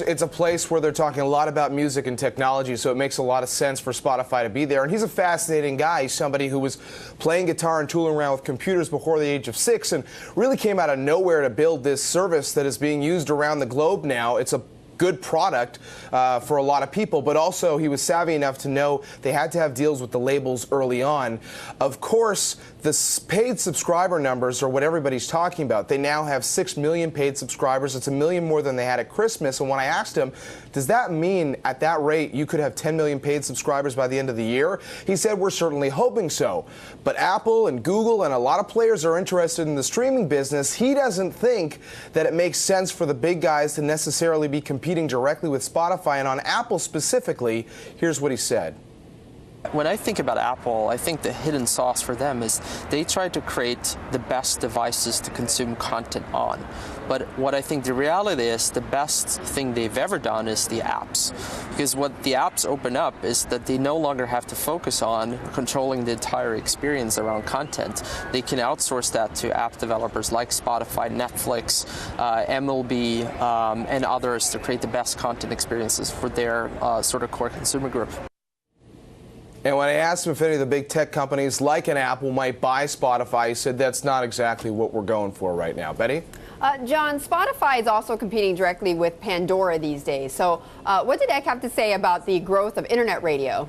It's a place where they're talking a lot about music and technology, so it makes a lot of sense for Spotify to be there. And he's a fascinating guy. He's somebody who was playing guitar and tooling around with computers before the age of 6 and really came out of nowhere to build this service that is being used around the globe now. It's a good product for a lot of people, but also he was savvy enough to know they had to have deals with the labels early on. Of course, the paid subscriber numbers are what everybody's talking about. They now have 6 million paid subscribers. It's 1 million more than they had at Christmas. And when I asked him, does that mean at that rate you could have 10 million paid subscribers by the end of the year? He said, we're certainly hoping so. But Apple and Google and a lot of players are interested in the streaming business. He doesn't think that it makes sense for the big guys to necessarily be competing directly with Spotify. And on Apple specifically, here's what he said. When I think about Apple, I think the hidden sauce for them is they try to create the best devices to consume content on. But what I think the reality is, the best thing they've ever done is the apps. Because what the apps open up is that they no longer have to focus on controlling the entire experience around content. They can outsource that to app developers like Spotify, Netflix, MLB, and others to create the best content experiences for their sort of core consumer group. And when I asked him if any of the big tech companies like an Apple might buy Spotify, he said that's not exactly what we're going for right now. Betty? John, Spotify is also competing directly with Pandora these days. So what did Eck have to say about the growth of internet radio?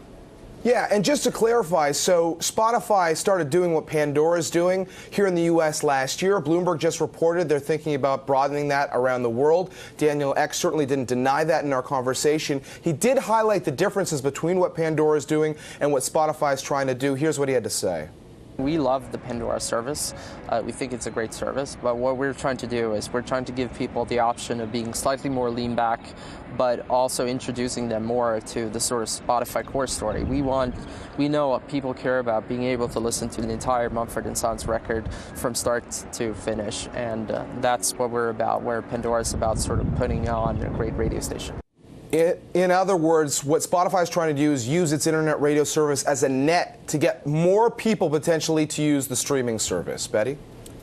Yeah, and just to clarify, so Spotify started doing what Pandora is doing here in the U.S. last year. Bloomberg just reported they're thinking about broadening that around the world. Daniel Ek certainly didn't deny that in our conversation. He did highlight the differences between what Pandora is doing and what Spotify is trying to do. Here's what he had to say. We love the Pandora service. We think it's a great service, but what we're trying to do is we're trying to give people the option of being slightly more lean back, but also introducing them more to the sort of Spotify core story. We know what people care about, being able to listen to the entire Mumford & Sons record from start to finish, and that's what we're about, where Pandora is about sort of putting on a great radio station. In other words, what Spotify is trying to do is use its internet radio service as a net to get more people potentially to use the streaming service. Betty?